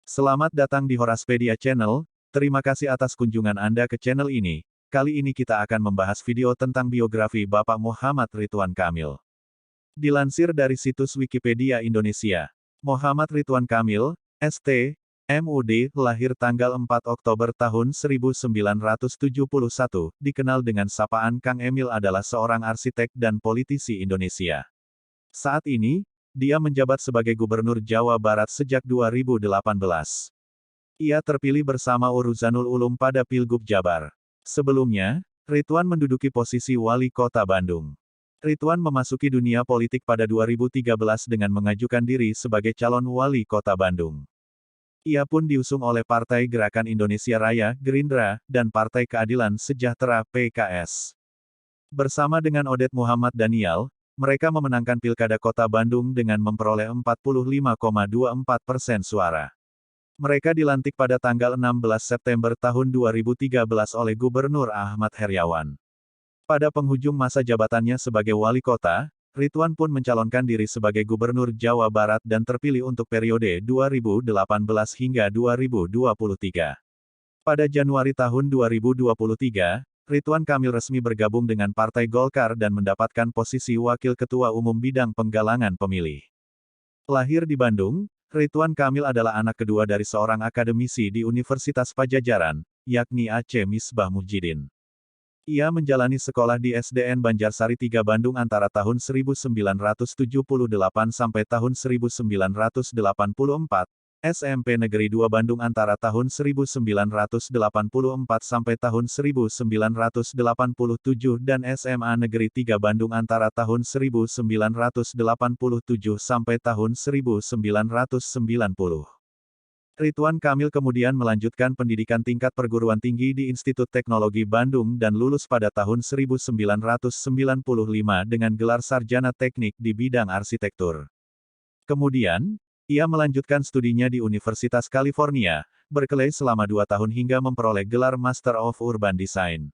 Selamat datang di Horaspedia Channel, terima kasih atas kunjungan Anda ke channel ini. Kali ini kita akan membahas video tentang biografi Bapak Muhammad Ridwan Kamil. Dilansir dari situs Wikipedia Indonesia, Muhammad Ridwan Kamil, ST, MUD, lahir tanggal 4 Oktober tahun 1971, dikenal dengan sapaan Kang Emil adalah seorang arsitek dan politisi Indonesia. Saat ini, dia menjabat sebagai Gubernur Jawa Barat sejak 2018. Ia terpilih bersama Uruzanul Ulum pada Pilgub Jabar. Sebelumnya, Ridwan menduduki posisi Wali Kota Bandung. Ridwan memasuki dunia politik pada 2013 dengan mengajukan diri sebagai calon Wali Kota Bandung. Ia pun diusung oleh Partai Gerakan Indonesia Raya, Gerindra, dan Partai Keadilan Sejahtera, PKS. Bersama dengan Odet Muhammad Daniel, mereka memenangkan Pilkada Kota Bandung dengan memperoleh 45,24% suara. Mereka dilantik pada tanggal 16 September tahun 2013 oleh Gubernur Ahmad Heriawan. Pada penghujung masa jabatannya sebagai wali kota, Ridwan pun mencalonkan diri sebagai Gubernur Jawa Barat dan terpilih untuk periode 2018 hingga 2023. Pada Januari tahun 2023, Ridwan Kamil resmi bergabung dengan Partai Golkar dan mendapatkan posisi Wakil Ketua Umum Bidang Penggalangan Pemilih. Lahir di Bandung, Ridwan Kamil adalah anak kedua dari seorang akademisi di Universitas Padjadjaran, yakni Aceh Misbah Muhyiddin. Ia menjalani sekolah di SDN Banjarsari 3 Bandung antara tahun 1978 sampai tahun 1984, SMP Negeri 2 Bandung antara tahun 1984 sampai tahun 1987 dan SMA Negeri 3 Bandung antara tahun 1987 sampai tahun 1990. Ridwan Kamil kemudian melanjutkan pendidikan tingkat perguruan tinggi di Institut Teknologi Bandung dan lulus pada tahun 1995 dengan gelar sarjana teknik di bidang arsitektur. Kemudian, ia melanjutkan studinya di Universitas California, Berkeley selama 2 tahun hingga memperoleh gelar Master of Urban Design.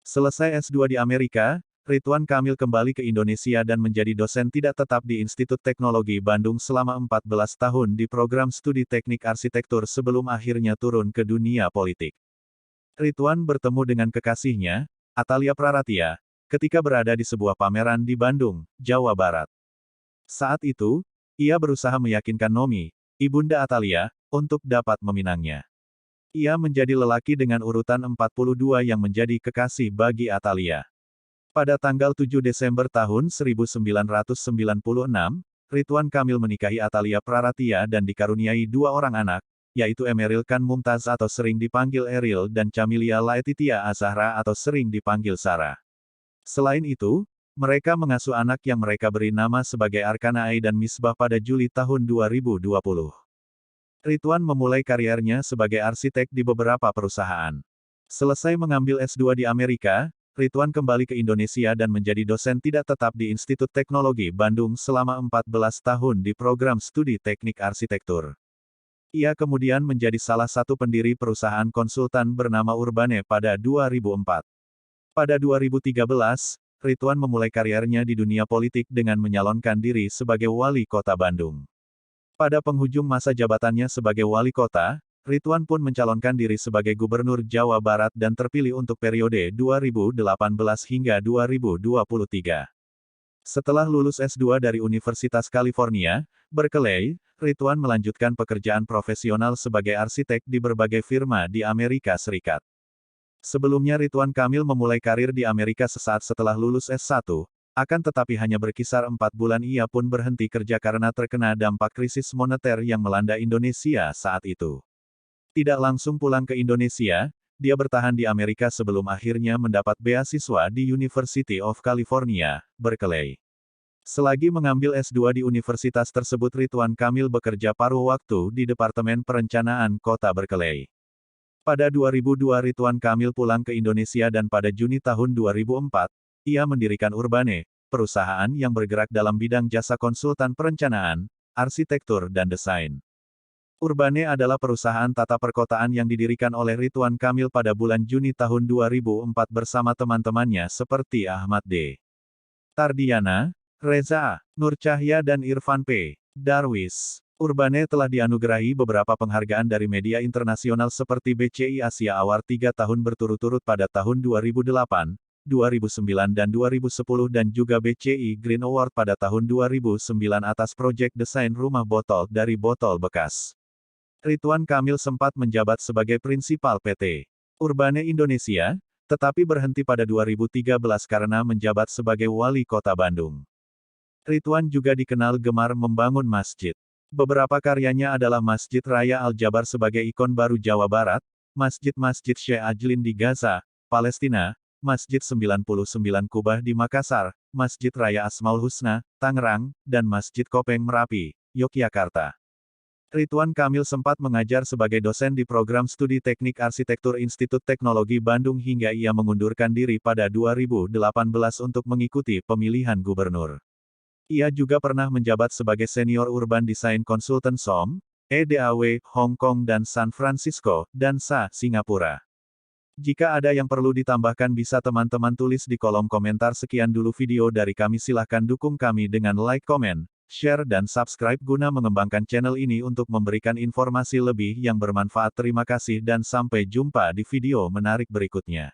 Selesai S2 di Amerika, Ridwan Kamil kembali ke Indonesia dan menjadi dosen tidak tetap di Institut Teknologi Bandung selama 14 tahun di program studi teknik arsitektur sebelum akhirnya turun ke dunia politik. Ridwan bertemu dengan kekasihnya, Atalia Praratia, ketika berada di sebuah pameran di Bandung, Jawa Barat. Saat itu, ia berusaha meyakinkan Nomi, ibunda Atalia, untuk dapat meminangnya. Ia menjadi lelaki dengan urutan 42 yang menjadi kekasih bagi Atalia. Pada tanggal 7 Desember tahun 1996, Ridwan Kamil menikahi Atalia Praratia dan dikaruniai 2 orang anak, yaitu Emeril Khan Mumtaz atau sering dipanggil Eril dan Camilia Laetitia Azahra atau sering dipanggil Sarah. Selain itu, mereka mengasuh anak yang mereka beri nama sebagai Arkanae dan Misbah pada Juli tahun 2020. Ridwan memulai kariernya sebagai arsitek di beberapa perusahaan. Selesai mengambil S2 di Amerika, Ridwan kembali ke Indonesia dan menjadi dosen tidak tetap di Institut Teknologi Bandung selama 14 tahun di program studi teknik arsitektur. Ia kemudian menjadi salah satu pendiri perusahaan konsultan bernama Urbane pada 2004. Pada 2013, Ridwan memulai kariernya di dunia politik dengan menyalonkan diri sebagai Wali Kota Bandung. Pada penghujung masa jabatannya sebagai Wali Kota, Ridwan pun mencalonkan diri sebagai Gubernur Jawa Barat dan terpilih untuk periode 2018 hingga 2023. Setelah lulus S2 dari Universitas California, Berkeley, Ridwan melanjutkan pekerjaan profesional sebagai arsitek di berbagai firma di Amerika Serikat. Sebelumnya Ridwan Kamil memulai karir di Amerika sesaat setelah lulus S1, akan tetapi hanya berkisar 4 bulan ia pun berhenti kerja karena terkena dampak krisis moneter yang melanda Indonesia saat itu. Tidak langsung pulang ke Indonesia, dia bertahan di Amerika sebelum akhirnya mendapat beasiswa di University of California, Berkeley. Selagi mengambil S2 di universitas tersebut Ridwan Kamil bekerja paruh waktu di Departemen Perencanaan Kota Berkeley. Pada 2002 Ridwan Kamil pulang ke Indonesia dan pada Juni tahun 2004, ia mendirikan Urbane, perusahaan yang bergerak dalam bidang jasa konsultan perencanaan, arsitektur dan desain. Urbane adalah perusahaan tata perkotaan yang didirikan oleh Ridwan Kamil pada bulan Juni tahun 2004 bersama teman-temannya seperti Ahmad D. Tardiana, Reza A, Nur Cahya dan Irfan P. Darwis. Urbane telah dianugerahi beberapa penghargaan dari media internasional seperti BCI Asia Award 3 tahun berturut-turut pada tahun 2008, 2009 dan 2010 dan juga BCI Green Award pada tahun 2009 atas proyek desain rumah botol dari botol bekas. Ridwan Kamil sempat menjabat sebagai prinsipal PT Urbane Indonesia, tetapi berhenti pada 2013 karena menjabat sebagai wali kota Bandung. Ridwan juga dikenal gemar membangun masjid. Beberapa karyanya adalah Masjid Raya Al-Jabar sebagai ikon baru Jawa Barat, Masjid-Masjid Syekh Ajlin di Gaza, Palestina, Masjid 99 Kubah di Makassar, Masjid Raya Asmaul Husna, Tangerang, dan Masjid Kopeng Merapi, Yogyakarta. Ridwan Kamil sempat mengajar sebagai dosen di program studi teknik arsitektur Institut Teknologi Bandung hingga ia mengundurkan diri pada 2018 untuk mengikuti pemilihan gubernur. Ia juga pernah menjabat sebagai senior urban design consultant SOM, EDAW, Hong Kong dan San Francisco, dan SA, Singapura. Jika ada yang perlu ditambahkan bisa teman-teman tulis di kolom komentar. Sekian dulu video dari kami, silahkan dukung kami dengan like, komen, share dan subscribe guna mengembangkan channel ini untuk memberikan informasi lebih yang bermanfaat. Terima kasih dan sampai jumpa di video menarik berikutnya.